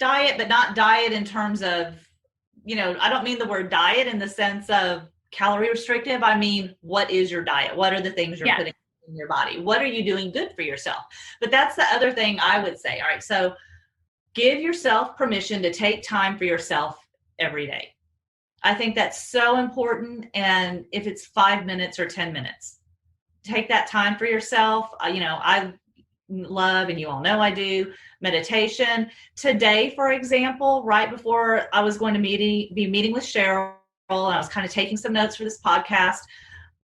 diet, but not diet in terms of, I don't mean the word diet in the sense of calorie restrictive. I mean, what is your diet? What are the things you're putting in your body? What are you doing good for yourself? But that's the other thing I would say. All right. So give yourself permission to take time for yourself every day. I think that's so important. And if it's 5 minutes or 10 minutes, take that time for yourself. I love, and you all know I do, meditation. Today, for example, right before I was going to be meeting with Cheryl, and I was kind of taking some notes for this podcast,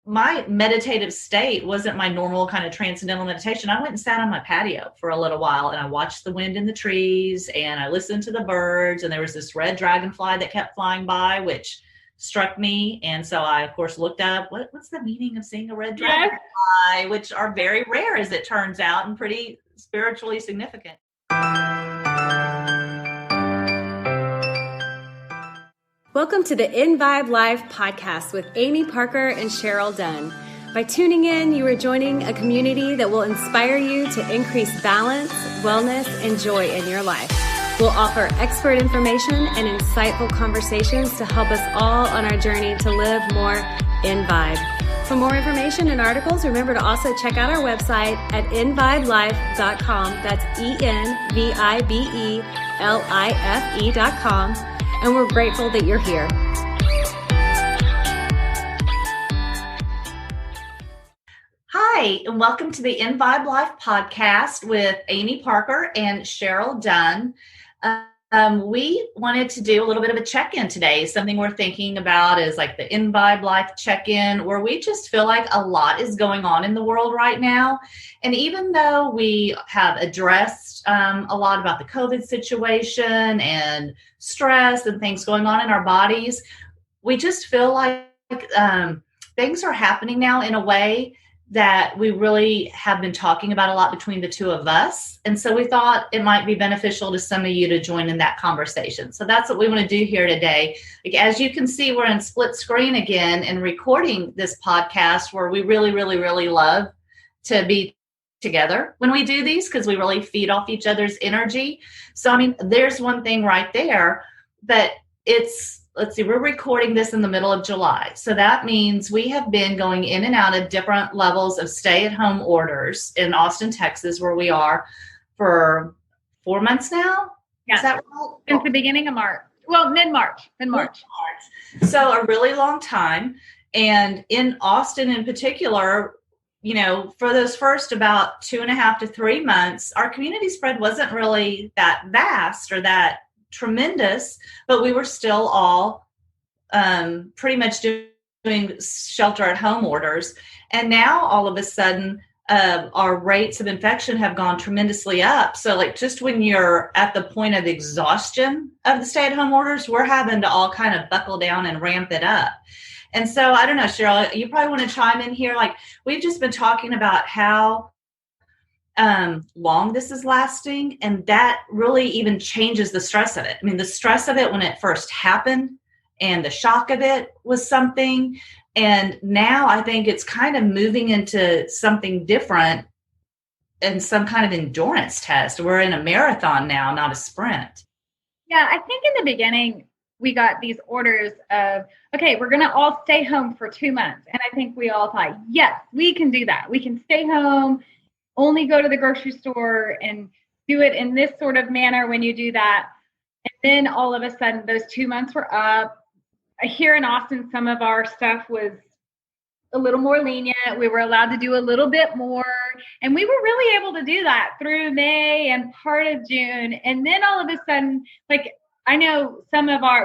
my meditative state wasn't my normal kind of transcendental meditation. I went and sat on my patio for a little while, and I watched the wind in the trees, and I listened to the birds, and there was this red dragonfly that kept flying by, which struck me. And so I, of course, looked up what's the meaning of seeing a red dragonfly, which are very rare, as it turns out, and pretty spiritually significant. Welcome to the Envibe Live podcast with Amy Parker and Cheryl Dunn. By tuning in, you are joining a community that will inspire you to increase balance, wellness, and joy in your life. We'll offer expert information and insightful conversations to help us all on our journey to live more in vibe. For more information and articles, remember to also check out our website at envibelife.com. That's ENVIBELIFE.com. And we're grateful that you're here. Hi, and welcome to the Envibe Life podcast with Amy Parker and Cheryl Dunn. We wanted to do a little bit of a check-in today. Something we're thinking about is like the Envibe Life check-in, where we just feel like a lot is going on in the world right now. And even though we have addressed a lot about the COVID situation and stress and things going on in our bodies, we just feel like things are happening now in a way that we really have been talking about a lot between the two of us. And so we thought it might be beneficial to some of you to join in that conversation. So that's what we want to do here today. As you can see, we're in split screen again and recording this podcast, where we really, really, really love to be together when we do these, because we really feed off each other's energy. So, I mean, there's one thing right there, but let's see, we're recording this in the middle of July. So that means we have been going in and out of different levels of stay-at-home orders in Austin, Texas, where we are for 4 months now. Yeah. Is that right? Since the beginning of March. Well, mid-March. So a really long time. And in Austin in particular, for those first about 2.5 to 3 months, our community spread wasn't really that vast or that tremendous, but we were still all pretty much doing shelter at home orders. And now all of a sudden, our rates of infection have gone tremendously up. So like just when you're at the point of exhaustion of the stay-at-home orders, we're having to all kind of buckle down and ramp it up. And so I don't know, Cheryl, you probably want to chime in here. Like we've just been talking about how long this is lasting, and that really even changes the stress of it. I mean, the stress of it when it first happened and the shock of it was something, and now I think it's kind of moving into something different and some kind of endurance test. We're in a marathon now, not a sprint. Yeah, I think in the beginning we got these orders of, okay, we're going to all stay home for 2 months. And I think we all thought, yes, we can do that. We can stay home, only go to the grocery store, and do it in this sort of manner when you do that. And then all of a sudden, those 2 months were up. Here in Austin, some of our stuff was a little more lenient. We were allowed to do a little bit more. And we were really able to do that through May and part of June. And then all of a sudden, like I know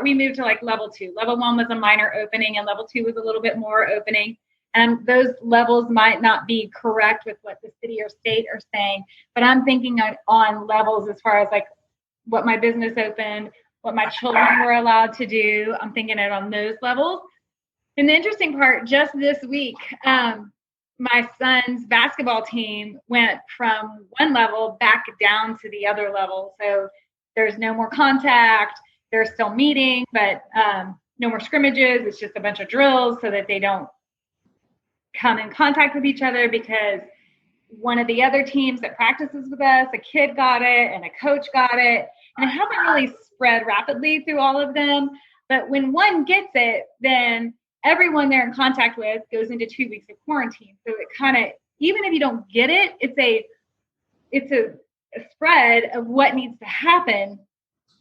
we moved to like level 2. Level 1 was a minor opening, and level 2 was a little bit more opening. And those levels might not be correct with what the city or state are saying, but I'm thinking on levels as far as like what my business opened, what my children were allowed to do. I'm thinking it on those levels. And the interesting part, just this week, my son's basketball team went from one level back down to the other level. So there's no more contact. They're still meeting, but no more scrimmages. It's just a bunch of drills so that they don't come in contact with each other, because one of the other teams that practices with us, a kid got it and a coach got it. And it hasn't really spread rapidly through all of them. But when one gets it, then everyone they're in contact with goes into 2 weeks of quarantine. So it kind of, even if you don't get it, it's a spread of what needs to happen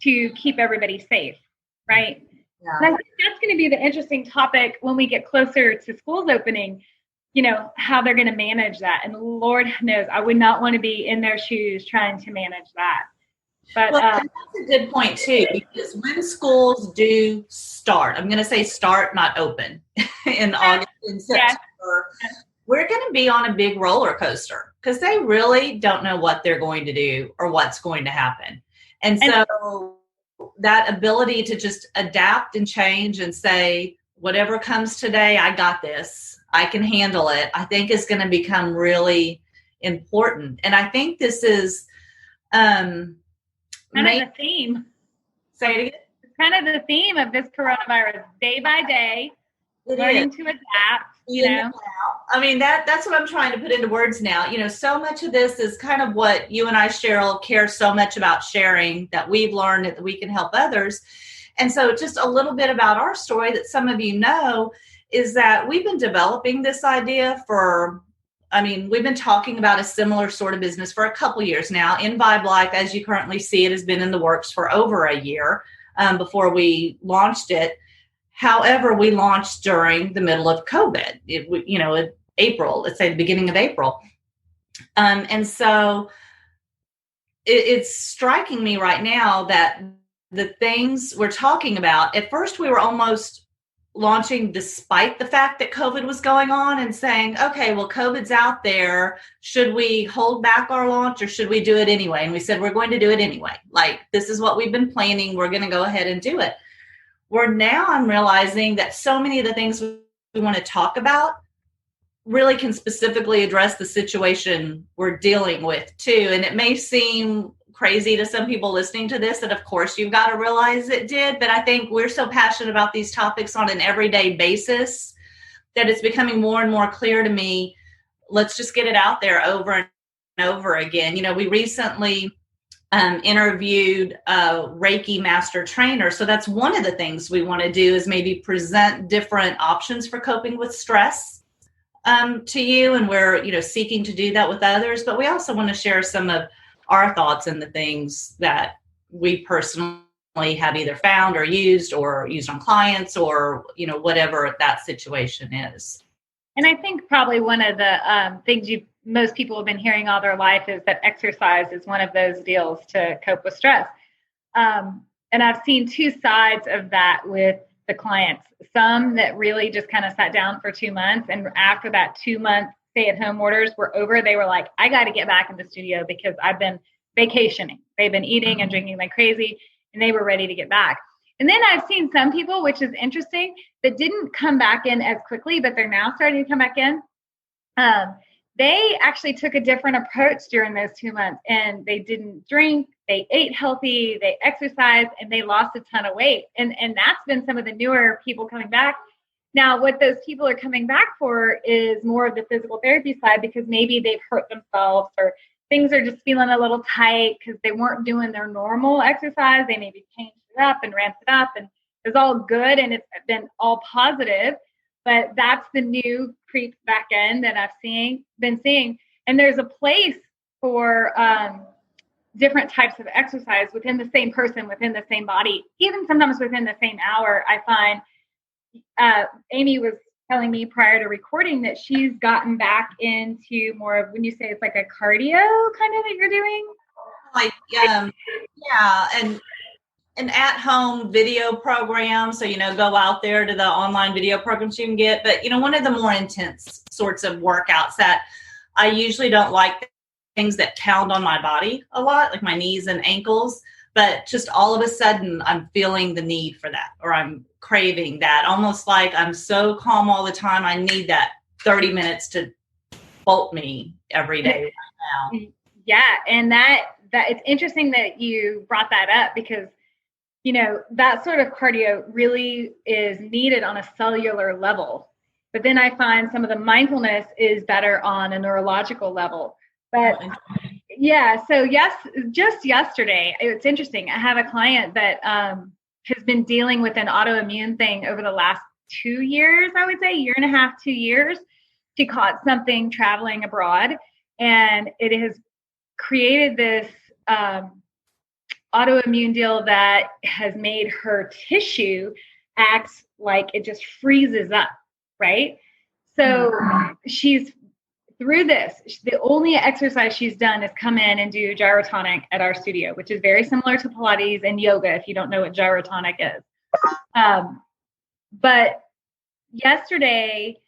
to keep everybody safe, right? Yeah. And I think that's going to be the interesting topic when we get closer to schools opening, how they're going to manage that. And Lord knows, I would not want to be in their shoes trying to manage that. But that's a good point too, because when schools do start, I'm going to say start, not open, in August and September, we're going to be on a big roller coaster because they really don't know what they're going to do or what's going to happen. And so that ability to just adapt and change and say, whatever comes today, I got this, I can handle it, I think is going to become really important. And I think this is kind of the theme. Say it again. It's kind of the theme of this coronavirus, day by day, learning to adapt. I mean, that's what I'm trying to put into words now. So much of this is kind of what you and I, Cheryl, care so much about sharing, that we've learned that we can help others. And so just a little bit about our story that some of you know is that we've been developing this idea we've been talking about a similar sort of business for a couple years now. Envibe Life, as you currently see it, has been in the works for over a year before we launched it. However, we launched during the middle of COVID, April, let's say the beginning of April. And so it's striking me right now that the things we're talking about, at first we were almost launching despite the fact that COVID was going on and saying, okay, well, COVID's out there. Should we hold back our launch or should we do it anyway? And we said, we're going to do it anyway. Like, this is what we've been planning. We're going to go ahead and do it. Where now I'm realizing that so many of the things we want to talk about really can specifically address the situation we're dealing with too. And it may seem crazy to some people listening to this, that of course you've got to realize it did, but I think we're so passionate about these topics on an everyday basis that it's becoming more and more clear to me, let's just get it out there over and over again. We recently interviewed a Reiki master trainer. So that's one of the things we want to do is maybe present different options for coping with stress to you. And we're, seeking to do that with others, but we also want to share some of our thoughts and the things that we personally have either found or used on clients or, whatever that situation is. And I think probably one of the things most people have been hearing all their life is that exercise is one of those deals to cope with stress. And I've seen two sides of that with the clients. Some that really just kind of sat down for 2 months. And after that 2-month stay-at-home orders were over, they were like, I got to get back in the studio because I've been vacationing. They've been eating and drinking like crazy, and they were ready to get back. And then I've seen some people, which is interesting, that didn't come back in as quickly, but they're now starting to come back in. They actually took a different approach during those 2 months, and they didn't drink, they ate healthy, they exercised, and they lost a ton of weight. And that's been some of the newer people coming back. Now, what those people are coming back for is more of the physical therapy side, because maybe they've hurt themselves or things are just feeling a little tight because they weren't doing their normal exercise. They maybe changed it up and ramped it up, and it was all good and it's been all positive. But that's the new creep back end that I've been seeing. And there's a place for different types of exercise within the same person, within the same body, even sometimes within the same hour. I find Amy was telling me prior to recording that she's gotten back into more of, when you say it's like a cardio kind of that you're doing? Like, an at-home video program. So, go out there to the online video programs you can get. But, one of the more intense sorts of workouts that I usually don't like things that pound on my body a lot, like my knees and ankles. But just all of a sudden, I'm feeling the need for that, or I'm craving that, almost like I'm so calm all the time. I need that 30 minutes to bolt me every day right now. Yeah. And that it's interesting that you brought that up, because that sort of cardio really is needed on a cellular level. But then I find some of the mindfulness is better on a neurological level. But, Yeah. So just yesterday, it's interesting. I have a client that has been dealing with an autoimmune thing over the last 2 years, I would say, year and a half, 2 years. She caught something traveling abroad, and it has created this autoimmune deal that has made her tissue act like it just freezes up, right? So she's through this. The only exercise she's done is come in and do gyrotonic at our studio, which is very similar to Pilates and yoga, if you don't know what gyrotonic is. But yesterday,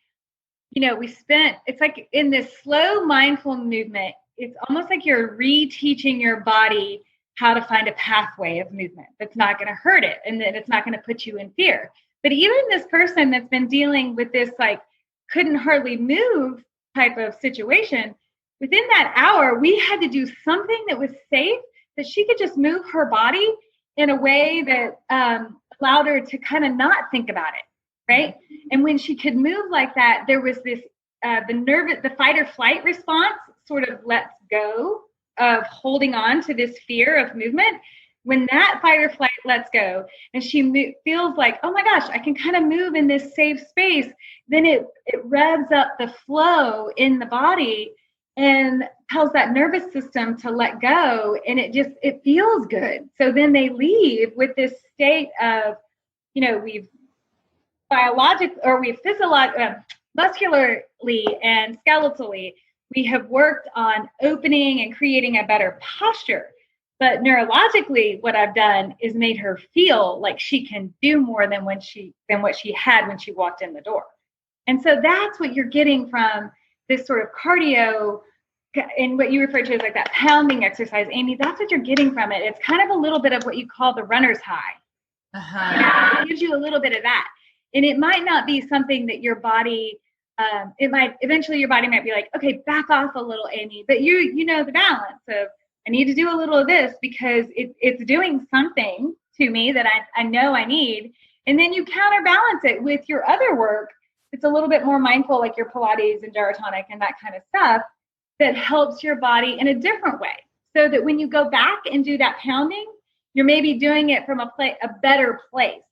it's like in this slow, mindful movement, it's almost like you're reteaching your body how to find a pathway of movement that's not going to hurt it and that it's not going to put you in fear. But even this person that's been dealing with this, like, couldn't hardly move type of situation, within that hour, we had to do something that was safe, that she could just move her body in a way that allowed her to kind of not think about it, right? And when she could move like that, there was this, the fight or flight response sort of lets go of holding on to this fear of movement. When that fight or flight lets go and she feels like, oh my gosh, I can kind of move in this safe space, then it revs up the flow in the body and tells that nervous system to let go. And it feels good. So then they leave with this state of, we've muscularly and skeletally, we have worked on opening and creating a better posture. But neurologically, what I've done is made her feel like she can do more than what she had when she walked in the door. And so that's what you're getting from this sort of cardio and what you refer to as like that pounding exercise, Amy. That's what you're getting from it. It's kind of a little bit of what you call the runner's high. It gives you a little bit of that. And it might not be something that your body, eventually your body might be like, okay, back off a little, Amy. But you know the balance of, I need to do a little of this because it's doing something to me that I know I need. And then you counterbalance it with your other work. It's a little bit more mindful, like your Pilates and gyrotonic and that kind of stuff that helps your body in a different way. So that when you go back and do that pounding, you're maybe doing it from a better place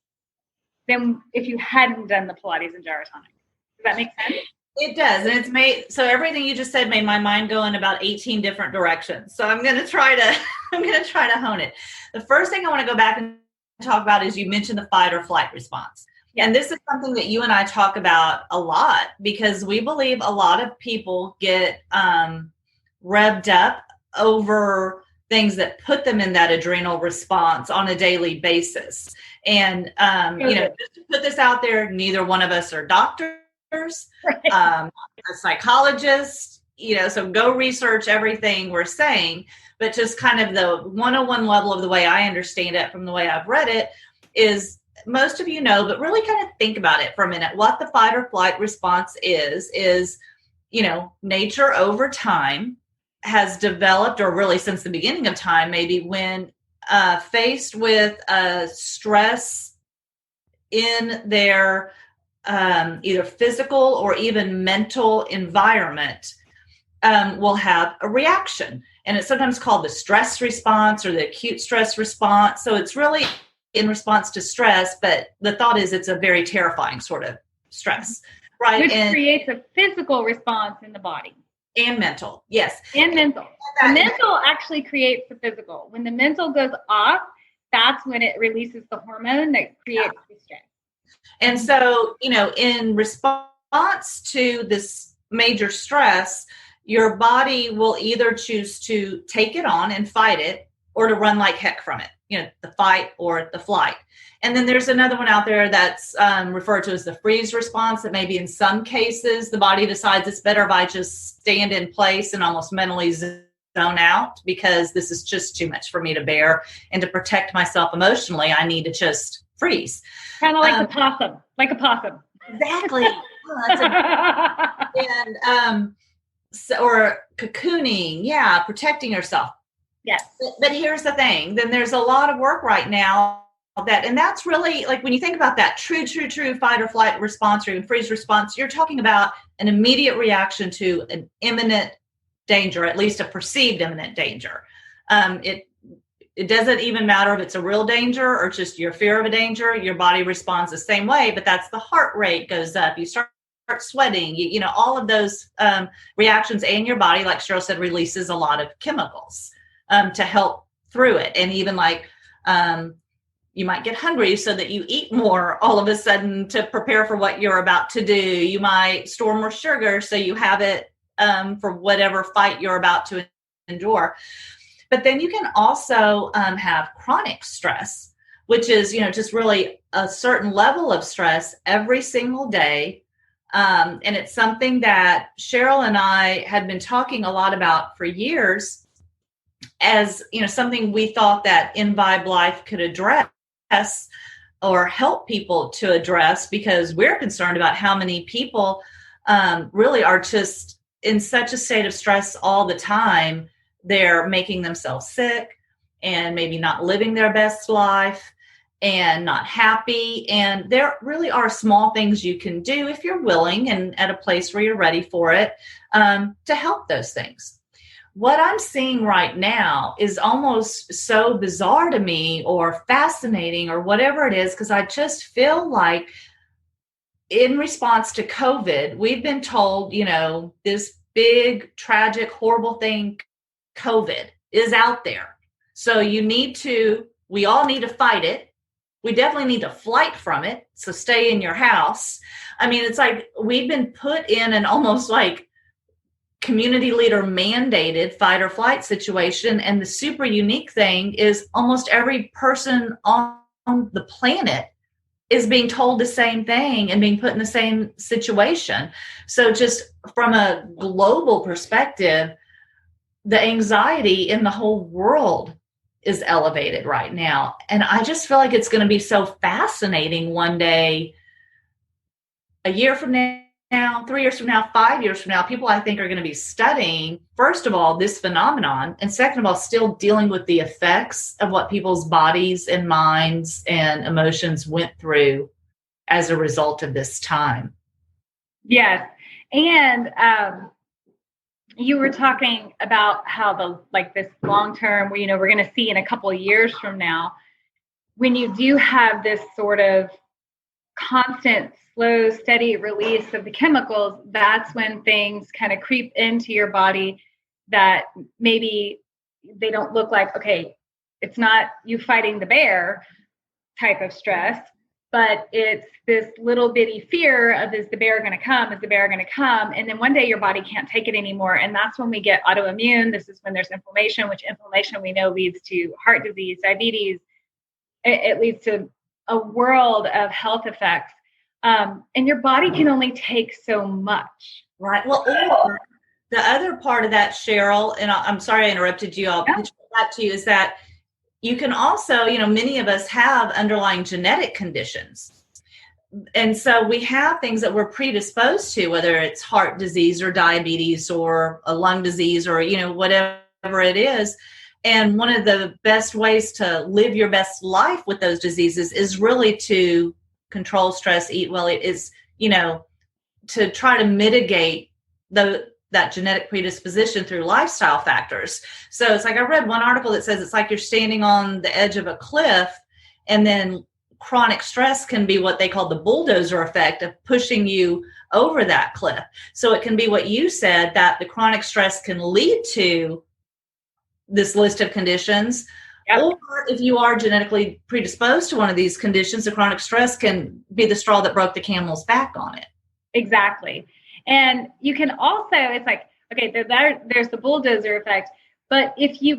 than if you hadn't done the Pilates and gyrotonic. Does that make sense? It does. And so everything you just said made my mind go in about 18 different directions. So I'm going to try to hone it. The first thing I want to go back and talk about is you mentioned the fight or flight response. Yeah. And this is something that you and I talk about a lot because we believe a lot of people get revved up over things that put them in that adrenal response on a daily basis. And, just to put this out there, neither one of us are doctors. Right. A psychologist, so go research everything we're saying, but just kind of the 101 level of the way I understand it from the way I've read it is most of you know, but really kind of think about it for a minute. What the fight or flight response is, nature over time has developed, or really since the beginning of time, maybe when faced with stress in their either physical or even mental environment, will have a reaction. And it's sometimes called the stress response or the acute stress response. So it's really in response to stress, but the thought is it's a very terrifying sort of stress, right? Which creates a physical response in the body. And mental, yes. And mental. The mental actually creates the physical. When the mental goes off, that's when it releases the hormone that creates the stress. And so, in response to this major stress, your body will either choose to take it on and fight it or to run like heck from it, the fight or the flight. And then there's another one out there that's referred to as the freeze response, that maybe in some cases the body decides it's better if I just stand in place and almost mentally zone out because this is just too much for me to bear. And to protect myself emotionally, I need to just freeze. Kind of like a possum. Exactly. Or cocooning. Yeah, protecting yourself. Yes. But here's the thing. Then there's a lot of work right now and that's really like when you think about that true fight or flight response or even freeze response, you're talking about an immediate reaction to an imminent danger, at least a perceived imminent danger. It doesn't even matter if it's a real danger or just your fear of a danger. Your body responds the same way, but that's the heart rate goes up. You start sweating, all of those reactions, and your body, like Cheryl said, releases a lot of chemicals to help through it. And even you might get hungry so that you eat more all of a sudden to prepare for what you're about to do. You might store more sugar so you have it for whatever fight you're about to endure. But then you can also have chronic stress, which is, just really a certain level of stress every single day. And it's something that Cheryl and I had been talking a lot about for years as, something we thought that Envibe Life could address or help people to address, because we're concerned about how many people really are just in such a state of stress all the time. They're making themselves sick and maybe not living their best life and not happy. And there really are small things you can do if you're willing and at a place where you're ready for it to help those things. What I'm seeing right now is almost so bizarre to me, or fascinating, or whatever it is, because I just feel like in response to COVID, we've been told, this big, tragic, horrible thing, COVID, is out there. So we all need to fight it. We definitely need to flight from it. So stay in your house. I mean, it's like we've been put in an almost like community leader mandated fight or flight situation. And the super unique thing is almost every person on the planet is being told the same thing and being put in the same situation. So just from a global perspective, the anxiety in the whole world is elevated right now. And I just feel like it's going to be so fascinating one day, a year from now, 3 years from now, 5 years from now, people I think are going to be studying, first of all, this phenomenon, and second of all, still dealing with the effects of what people's bodies and minds and emotions went through as a result of this time. Yes. And you were talking about how this long term, we're going to see in a couple of years from now, when you do have this sort of constant, slow, steady release of the chemicals, that's when things kind of creep into your body that maybe they don't look like, okay, it's not you fighting the bear type of stress, but it's this little bitty fear of, is the bear going to come? Is the bear going to come? And then one day your body can't take it anymore. And that's when we get autoimmune. This is when there's inflammation, which inflammation we know leads to heart disease, diabetes. It leads to a world of health effects. And your body can only take so much. Right. Well, or the other part of that, Cheryl, and I'm sorry I interrupted you. I'll pitch that to you, is that you can also, many of us have underlying genetic conditions. And so we have things that we're predisposed to, whether it's heart disease or diabetes or a lung disease or, whatever it is. And one of the best ways to live your best life with those diseases is really to control stress, eat well. It is, to try to mitigate that genetic predisposition through lifestyle factors. So it's like, I read one article that says it's like you're standing on the edge of a cliff, and then chronic stress can be what they call the bulldozer effect of pushing you over that cliff. So it can be what you said, that the chronic stress can lead to this list of conditions. Yep. Or if you are genetically predisposed to one of these conditions, the chronic stress can be the straw that broke the camel's back on it. Exactly. And you can also, it's like, okay, there's the bulldozer effect, but if you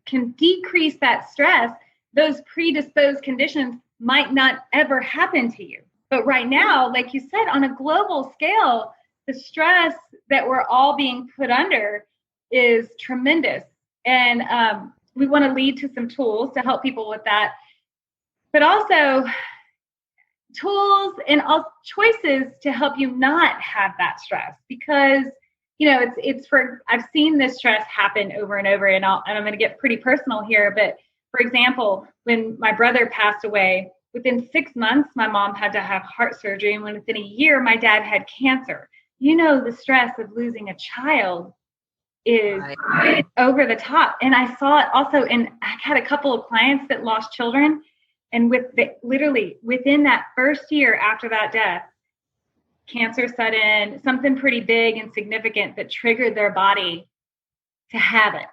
can decrease that stress, those predisposed conditions might not ever happen to you. But right now, like you said, on a global scale, the stress that we're all being put under is tremendous. And we want to lead to some tools to help people with that, but also tools and all choices to help you not have that stress, because I've seen this stress happen over and over, and I'm going to get pretty personal here. But for example, when my brother passed away, within 6 months, my mom had to have heart surgery, and within a year, my dad had cancer. the stress of losing a child is over the top. And I saw it also I had a couple of clients that lost children, and literally within that first year after that death, cancer set in, something pretty big and significant that triggered their body to have it,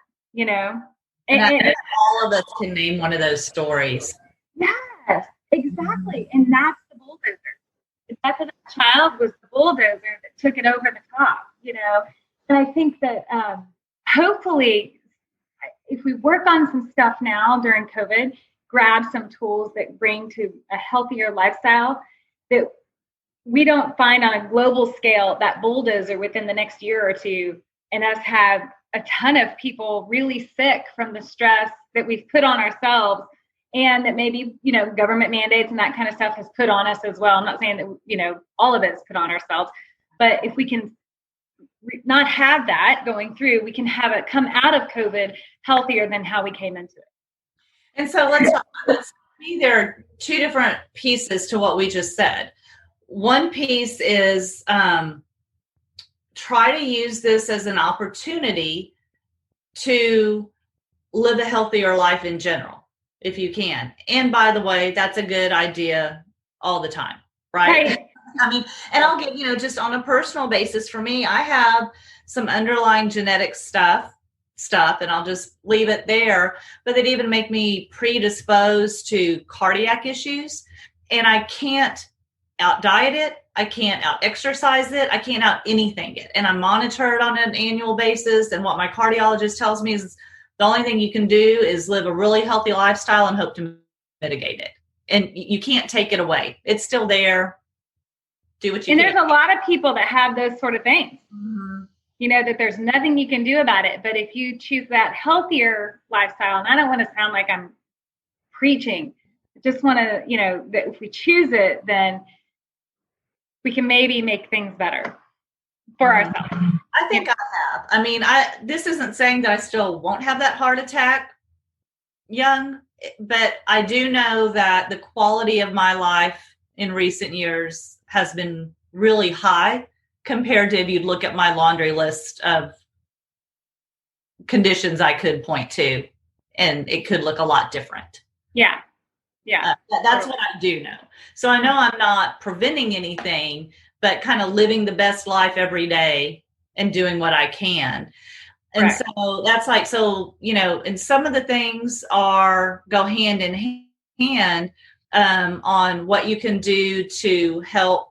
And all of us can name one of those stories. Yes, exactly. And that's the bulldozer. The death of that child was the bulldozer that took it over the top, And I think that hopefully, if we work on some stuff now during COVID, grab some tools that bring to a healthier lifestyle, that we don't find on a global scale that bulldozer within the next year or two, and us have a ton of people really sick from the stress that we've put on ourselves, and that maybe, government mandates and that kind of stuff has put on us as well. I'm not saying that, all of it's put on ourselves, but if we can not have that going through, we can have it come out of COVID healthier than how we came into it. And so let's talk about this. For me, there are two different pieces to what we just said. One piece is try to use this as an opportunity to live a healthier life in general, if you can. And by the way, that's a good idea all the time, right? I mean, and I'll give, just on a personal basis, for me, I have some underlying genetic stuff, and I'll just leave it there, but that even make me predisposed to cardiac issues. And I can't out diet it. I can't out exercise it. I can't out anything it. And I'm monitored on an annual basis. And what my cardiologist tells me is the only thing you can do is live a really healthy lifestyle and hope to mitigate it. And you can't take it away. It's still there. Do what you can. And there's a lot of people that have those sort of things, that there's nothing you can do about it. But if you choose that healthier lifestyle, and I don't want to sound like I'm preaching, I just want to, that if we choose it, then we can maybe make things better for ourselves. I think I have. I mean, this isn't saying that I still won't have that heart attack young, but I do know that the quality of my life in recent years has been really high compared to if you'd look at my laundry list of conditions I could point to, and it could look a lot different. Yeah. Yeah. That's what I do know. So I know I'm not preventing anything, but kind of living the best life every day and doing what I can. And so that's like, and some of the things go hand in hand on what you can do to help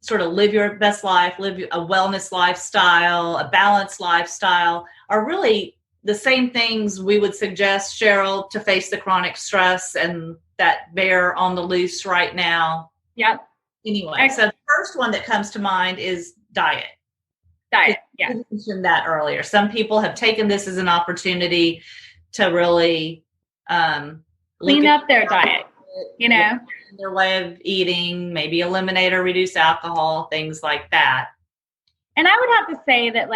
sort of live your best life, live a wellness lifestyle, a balanced lifestyle, are really the same things we would suggest, Cheryl, to face the chronic stress and that bear on the loose right now. Yep. Anyway, so the first one that comes to mind is diet. Yeah. You mentioned that earlier. Some people have taken this as an opportunity to really clean up their diet, their way of eating, maybe eliminate or reduce alcohol, things like that. And I would have to say that,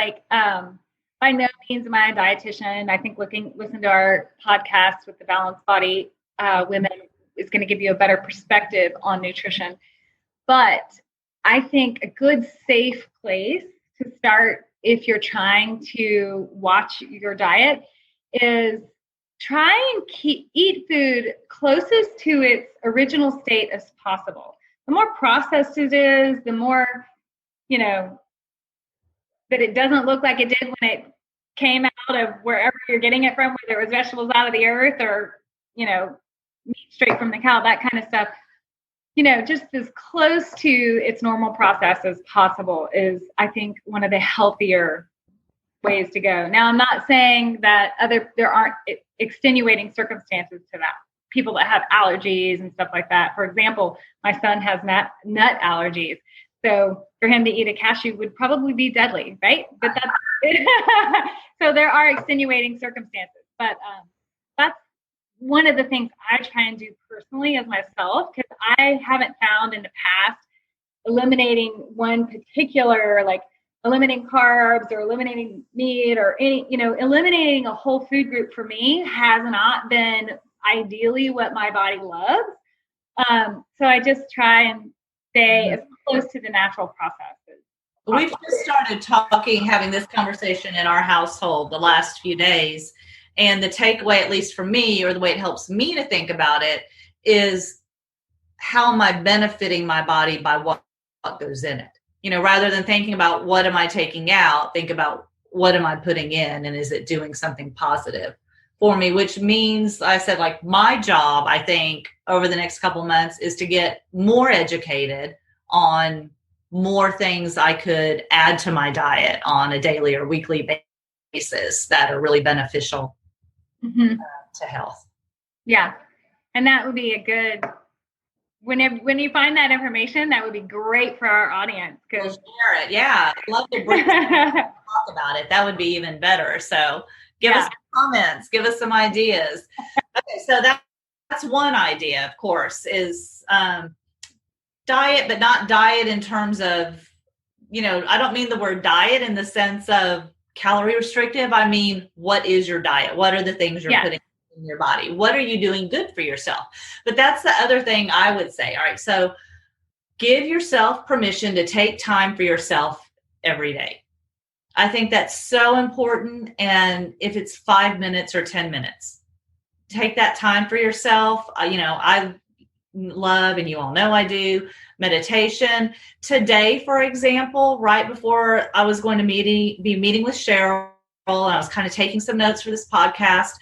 by no means am I a dietitian. I think listen to our podcast with the Balanced Body women is going to give you a better perspective on nutrition. But I think a good, safe place to start if you're trying to watch your diet is try and eat food closest to its original state as possible. The more processed it is, the more, that it doesn't look like it did when it came out of wherever you're getting it from, whether it was vegetables out of the earth or, meat straight from the cow, that kind of stuff. Just as close to its normal process as possible is, I think, one of the healthier ways to go. Now, I'm not saying that there aren't extenuating circumstances to that. People that have allergies and stuff like that. For example, my son has nut allergies. So for him to eat a cashew would probably be deadly, right? But that's so there are extenuating circumstances. But that's one of the things I try and do personally as myself, because I haven't found in the past eliminating one particular, eliminating carbs or eliminating meat or eliminating a whole food group for me has not been ideally what my body loves. So I just try and stay as close to the natural process We've just started having this conversation in our household the last few days. And the takeaway, at least for me, or the way it helps me to think about it, is how am I benefiting my body by what goes in it? Rather than thinking about what am I taking out, think about what am I putting in, and is it doing something positive for me? Which means, I said, like, my job, I think, over the next couple of months is to get more educated on more things I could add to my diet on a daily or weekly basis that are really beneficial to health. Yeah. And that would be a good, when you find that information, that would be great for our audience. We'll share it. Yeah. I'd love to talk about it. That would be even better. So give us some comments, give us some ideas. Okay. So that's one idea, of course, is diet, but not diet in terms of, I don't mean the word diet in the sense of calorie restrictive. I mean, what is your diet? What are the things you're putting in your body? What are you doing good for yourself? But that's the other thing I would say. All right. So give yourself permission to take time for yourself every day. I think that's so important. And if it's 5 minutes or 10 minutes, take that time for yourself. I love, and you all know I do, meditation. Today, for example, right before I was going to be meeting with Cheryl, and I was kind of taking some notes for this podcast,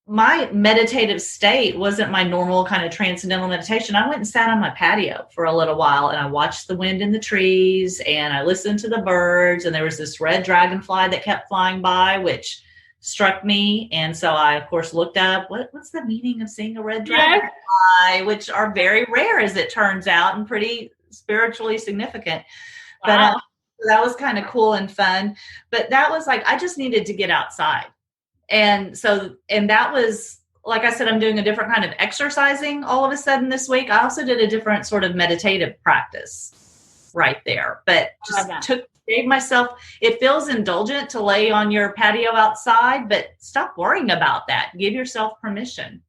my meditative state wasn't my normal kind of transcendental meditation. I went and sat on my patio for a little while, and I watched the wind in the trees, and I listened to the birds, and there was this red dragonfly that kept flying by, which struck me. And so I, of course, looked up what's the meaning of seeing a red dragonfly, which are very rare, as it turns out, and pretty spiritually significant. Wow. But that was kind of cool and fun. But that was like, I just needed to get outside. And that was, like I said, I'm doing a different kind of exercising all of a sudden this week. I also did a different sort of meditative practice right there, but just gave myself, it feels indulgent to lay on your patio outside, but stop worrying about that. Give yourself permission.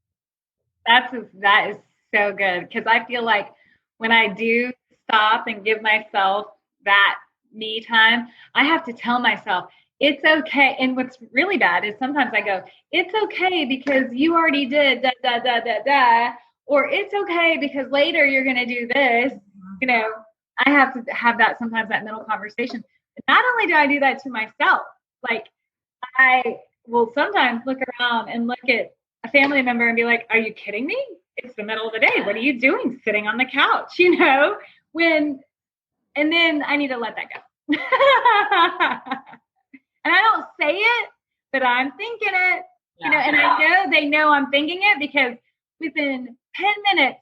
That is so good. Because I feel like when I do stop and give myself that me time, I have to tell myself it's okay. And what's really bad is sometimes I go, it's okay because you already did da, da, da, da, da, or it's okay because later you're going to do this. I have to have that middle conversation. And not only do I do that to myself, like I will sometimes look around and look at a family member and be like, are you kidding me? It's the middle of the day. What are you doing sitting on the couch? And then I need to let that go. And I don't say it, but I'm thinking it, and I know they know I'm thinking it because within 10 minutes,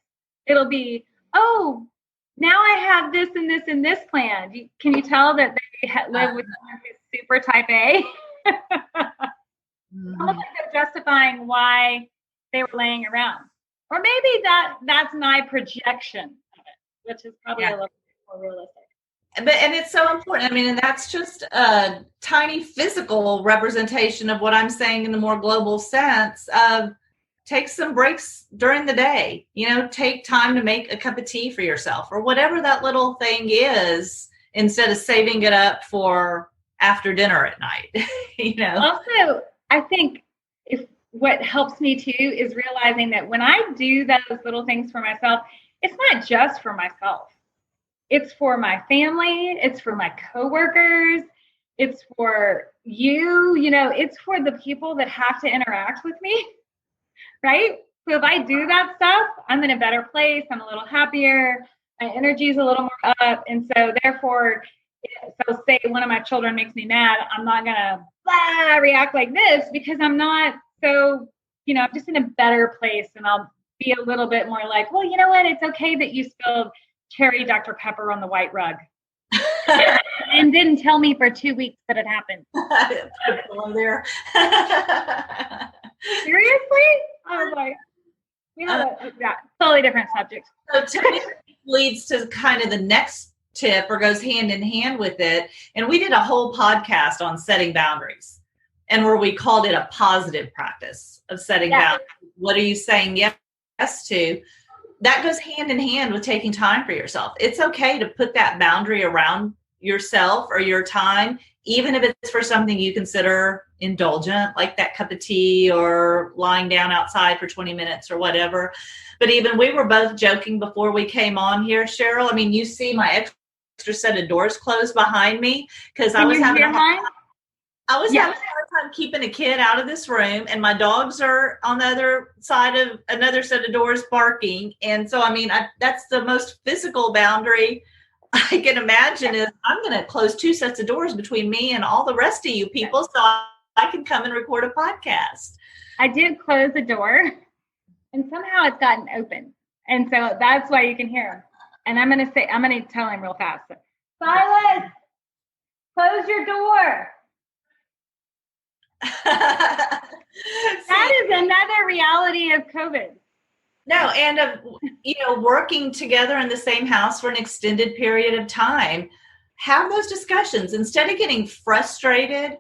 it'll be, oh, now I have this and this and this planned. Can you tell that they live with someone who's super type A? Almost like they're justifying why they were laying around. Or maybe that's my projection of it, which is probably a little bit more realistic. And it's so important. I mean, and that's just a tiny physical representation of what I'm saying in the more global sense of take some breaks during the day, take time to make a cup of tea for yourself or whatever that little thing is instead of saving it up for after dinner at night, Also, I think what helps me too is realizing that when I do those little things for myself, it's not just for myself. It's for my family. It's for my coworkers. It's for you, it's for the people that have to interact with me. Right? So if I do that stuff, I'm in a better place. I'm a little happier. My energy is a little more up. And so therefore, say one of my children makes me mad, I'm not going to react like this because I'm not so, I'm just in a better place. And I'll be a little bit more like, well, you know what? It's okay that you spilled cherry Dr. Pepper on the white rug and didn't tell me for 2 weeks that it happened. Hello there. Seriously? I was like, totally different subject. So to me, leads to kind of the next tip or goes hand in hand with it. And we did a whole podcast on setting boundaries and where we called it a positive practice of setting boundaries. What are you saying yes to? That goes hand in hand with taking time for yourself. It's okay to put that boundary around yourself or your time, even if it's for something you consider indulgent, like that cup of tea or lying down outside for 20 minutes or whatever. But even we were both joking before we came on here, Cheryl. I mean, you see my extra set of doors closed behind me because I was having a hard time keeping a kid out of this room, and my dogs are on the other side of another set of doors barking. And so, I mean, that's the most physical boundary I can imagine is I'm going to close 2 sets of doors between me and all the rest of you people so I can come and record a podcast. I did close the door, and somehow it's gotten open. And so that's why you can hear him. And I'm going to tell him real fast. Silas, close your door. That is another reality of COVID. No, and of working together in the same house for an extended period of time, have those discussions instead of getting frustrated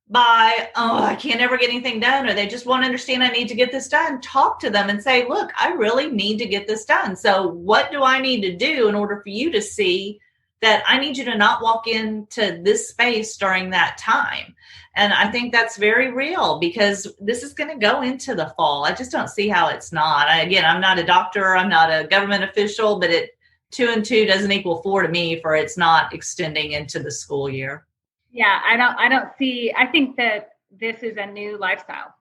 by, I can't ever get anything done, or they just won't understand I need to get this done. Talk to them and say, look, I really need to get this done. So what do I need to do in order for you to see that I need you to not walk into this space during that time? And I think that's very real because this is going to go into the fall. I just don't see how it's not. I'm not a doctor. I'm not a government official, but 2 and 2 doesn't equal 4 to me for it's not extending into the school year. Yeah, I think that this is a new lifestyle.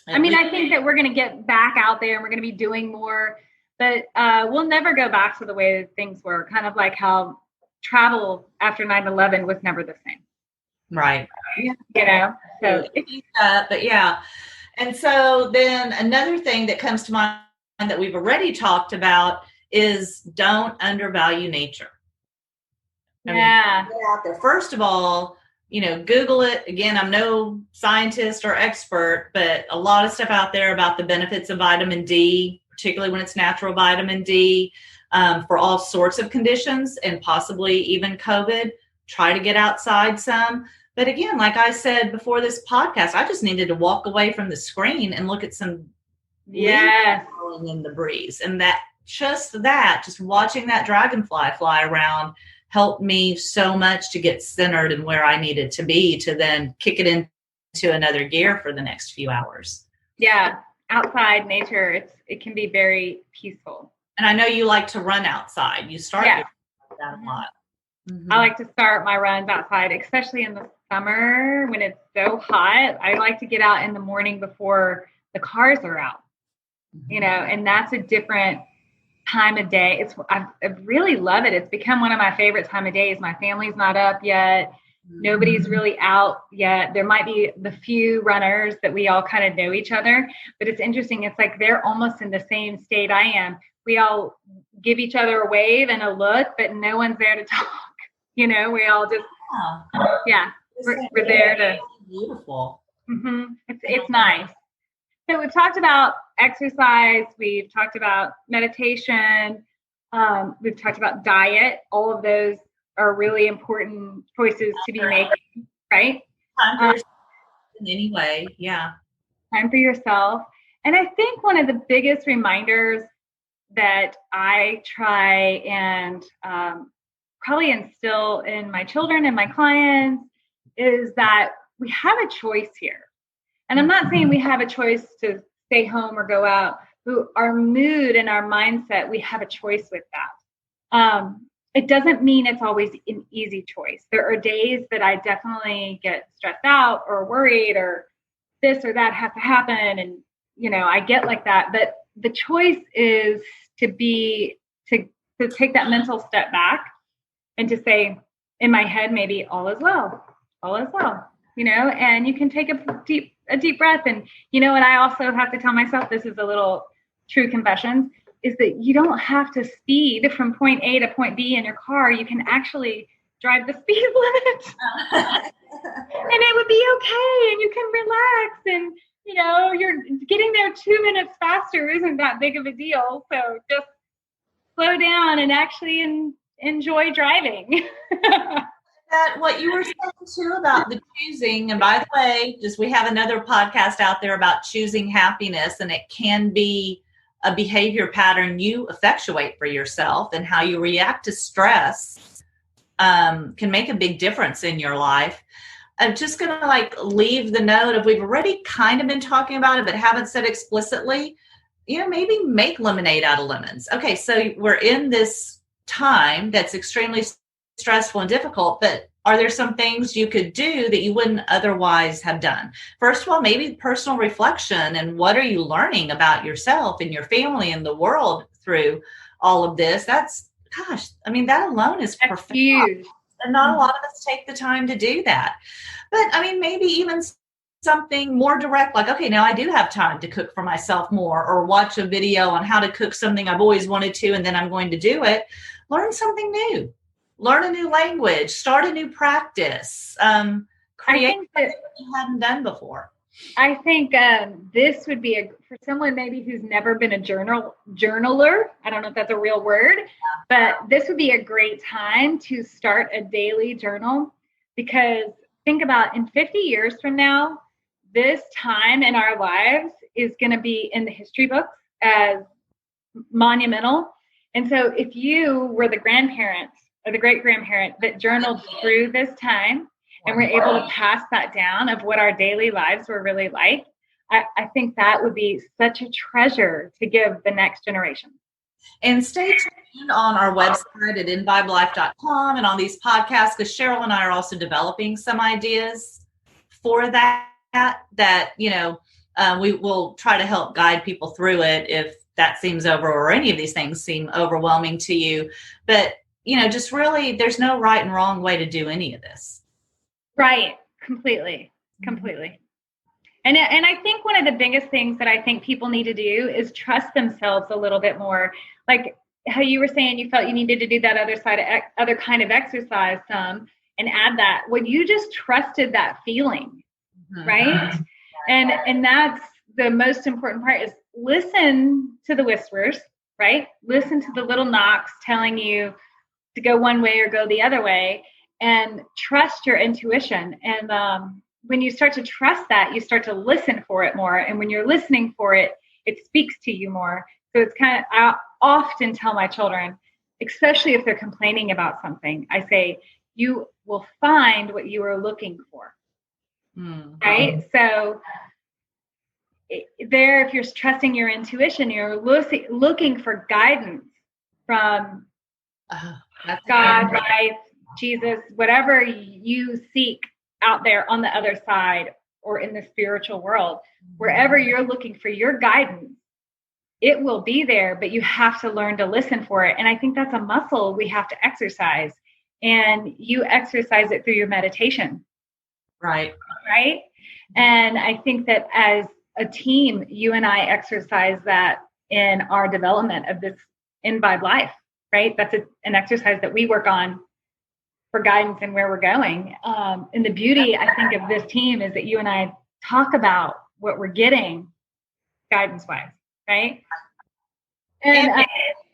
I think that we're going to get back out there and we're going to be doing more, but we'll never go back to the way things were, kind of like how travel after 9/11 was never the same. Right. So but yeah. And so then another thing that comes to mind that we've already talked about is don't undervalue nature. Get out there. First of all, Google it. Again, I'm no scientist or expert, but a lot of stuff out there about the benefits of vitamin D, particularly when it's natural vitamin D, for all sorts of conditions and possibly even COVID. Try to get outside some. But again, like I said before this podcast, I just needed to walk away from the screen and look at some leaves blowing in the breeze. And just watching that dragonfly fly around helped me so much to get centered in where I needed to be to then kick it into another gear for the next few hours. Yeah, outside nature, it can be very peaceful. And I know you like to run outside. You start that a lot. Mm-hmm. I like to start my runs outside, especially in the summer when it's so hot. I like to get out in the morning before the cars are out, and that's a different time of day. I really love it. It's become one of my favorite time of days. My family's not up yet. Nobody's really out yet. There might be the few runners that we all kind of know each other, but it's interesting. It's like they're almost in the same state I am. We all give each other a wave and a look, but no one's there to talk. We all just, we're there to. Beautiful. Mm-hmm. It's nice. So we've talked about exercise. We've talked about meditation. We've talked about diet. All of those are really important choices to be making, right? Time for yourself in any way. Yeah. Time for yourself. And I think one of the biggest reminders that I try and probably instill in my children and my clients is that we have a choice here. And I'm not saying we have a choice to stay home or go out. Our mood and our mindset, we have a choice with that. It doesn't mean it's always an easy choice. There are days that I definitely get stressed out or worried or this or that has to happen. And, I get like that. But the choice is to take that mental step back and to say in my head, maybe all is well, and you can take a deep breath. And what I also have to tell myself, this is a little true confession, is that you don't have to speed from point A to point B in your car. You can actually drive the speed limit and it would be okay. And you can relax and, you're getting there 2 minutes faster isn't that big of a deal. So just slow down and actually enjoy driving. That what you were saying too about the choosing, and by the way, we have another podcast out there about choosing happiness, and it can be a behavior pattern you effectuate for yourself and how you react to stress can make a big difference in your life. I'm just going to like leave the note of, we've already kind of been talking about it, but haven't said explicitly, maybe make lemonade out of lemons. Okay. So we're in this time that's extremely stressful and difficult, but are there some things you could do that you wouldn't otherwise have done? First of all, maybe personal reflection, and what are you learning about yourself and your family and the world through all of this? That alone is profound. Huge. And not a lot of us take the time to do that. But maybe even something more direct, like, okay, now I do have time to cook for myself more, or watch a video on how to cook something I've always wanted to, and then I'm going to do it. Learn something new. Learn a new language, start a new practice, create something you hadn't done before. I think this would be for someone maybe who's never been a journaler. I don't know if that's a real word, but this would be a great time to start a daily journal, because think about, in 50 years from now, this time in our lives is going to be in the history books as monumental. And so if you were the grandparents or the great-grandparent that journaled through this time, and we're able to pass that down of what our daily lives were really like, I think that would be such a treasure to give the next generation. And stay tuned on our website at envibelife.com and on these podcasts, because Cheryl and I are also developing some ideas for that we will try to help guide people through it if that seems or any of these things seem overwhelming to you. But, just really, there's no right and wrong way to do any of this. Right. Completely. And I think one of the biggest things that I think people need to do is trust themselves a little bit more. Like how you were saying, you felt you needed to do that other kind of exercise and add that. Well, you just trusted that feeling, right? And that's the most important part, is listen to the whispers, right? Listen to the little knocks telling you to go one way or go the other way, and trust your intuition. And when you start to trust that, you start to listen for it more. And when you're listening for it, it speaks to you more. So it's I often tell my children, especially if they're complaining about something, I say, you will find what you are looking for. Right? So if you're trusting your intuition, you're looking for guidance from God, life, Jesus, whatever you seek out there on the other side or in the spiritual world, wherever you're looking for your guidance, it will be there, but you have to learn to listen for it. And I think that's a muscle we have to exercise, and you exercise it through your meditation. Right. And I think that as a team, you and I exercise that in our development of this Envibe life, right? That's an exercise that we work on for guidance and where we're going. And the beauty, I think, of this team is that you and I talk about what we're getting guidance-wise, right? And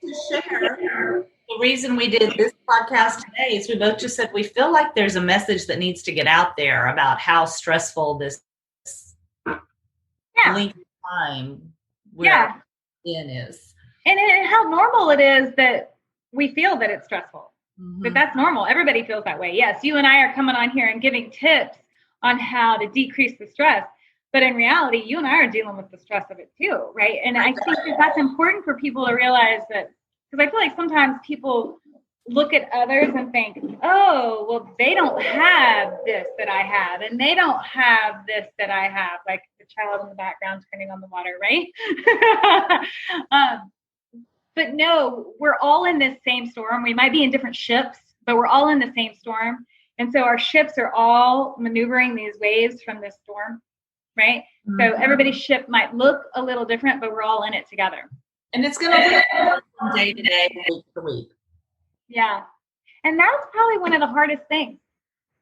to share, the reason we did this podcast today is we both just said we feel like there's a message that needs to get out there about how stressful this length of time we're in is. And how normal it is that we feel that it's stressful. But that's normal. Everybody feels that way. Yes, you and I are coming on here and giving tips on how to decrease the stress. But in reality, you and I are dealing with the stress of it too, right? And I think that that's important for people to realize that, because I feel like sometimes people look at others and think, oh, well, they don't have this that I have, and they don't have this that I have, like the child in the background turning on the water, right? But no, we're all in this same storm. We might be in different ships, but we're all in the same storm. And so our ships are all maneuvering these waves from this storm, right? So everybody's ship might look a little different, but we're all in it together. And it's going to be from day to day, week to week. Yeah. And that's probably one of the hardest things,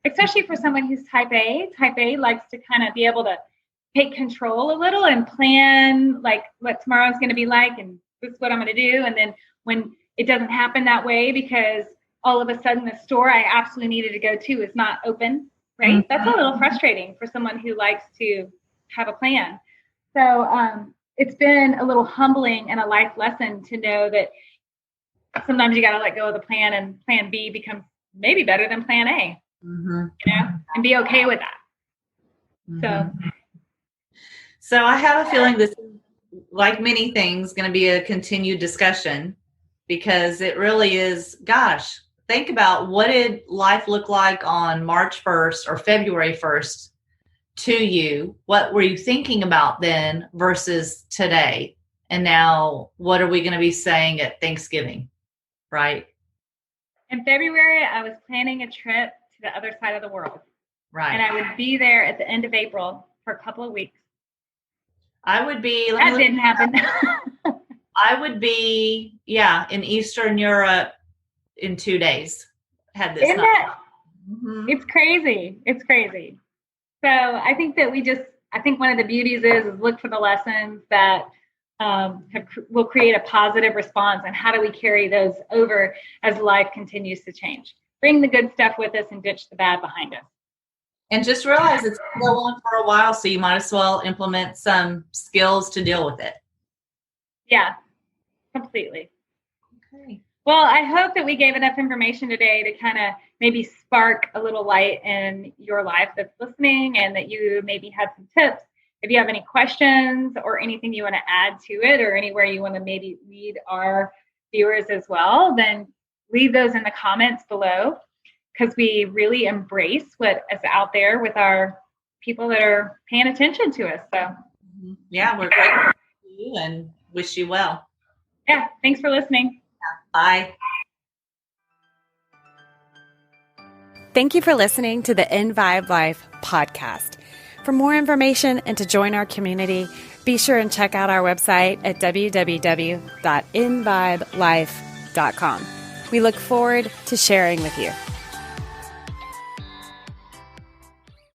especially for someone who's type A. Type A likes to kind of be able to take control a little and plan like what tomorrow's going to be like, and this is what I'm going to do. And then when it doesn't happen that way, because all of a sudden the store I absolutely needed to go to is not open, right? That's a little frustrating for someone who likes to have a plan. So it's been a little humbling and a life lesson to know that sometimes you got to let go of the plan, and plan B becomes maybe better than plan A, Mm-hmm. and be okay with that. Mm-hmm. So I have a feeling this is, like many things, going to be a continued discussion, because it really is, gosh, think about, what did life look like on March 1st or February 1st to you? What were you thinking about then versus today? And now what are we going to be saying at Thanksgiving, right? In February, I was planning a trip to the other side of the world. Right. And I would be there at the end of April for a couple of weeks. I would be. That didn't happen. I would be, in Eastern Europe in 2 days. Had this. Isn't it? Mm-hmm. It's crazy. It's crazy. So I think that I think one of the beauties is look for the lessons that will create a positive response, and how do we carry those over as life continues to change. Bring the good stuff with us and ditch the bad behind us. And just realize it's going to go on for a while, so you might as well implement some skills to deal with it. Yeah, completely. Okay. Well, I hope that we gave enough information today to kind of maybe spark a little light in your life that's listening, and that you maybe had some tips. If you have any questions or anything you want to add to it, or anywhere you want to maybe lead our viewers as well, then leave those in the comments below, because we really embrace what is out there with our people that are paying attention to us. So, yeah, we're grateful to you and wish you well. Yeah, thanks for listening. Bye. Thank you for listening to the Envibe Life podcast. For more information and to join our community, be sure and check out our website at www.envibelife.com. We look forward to sharing with you.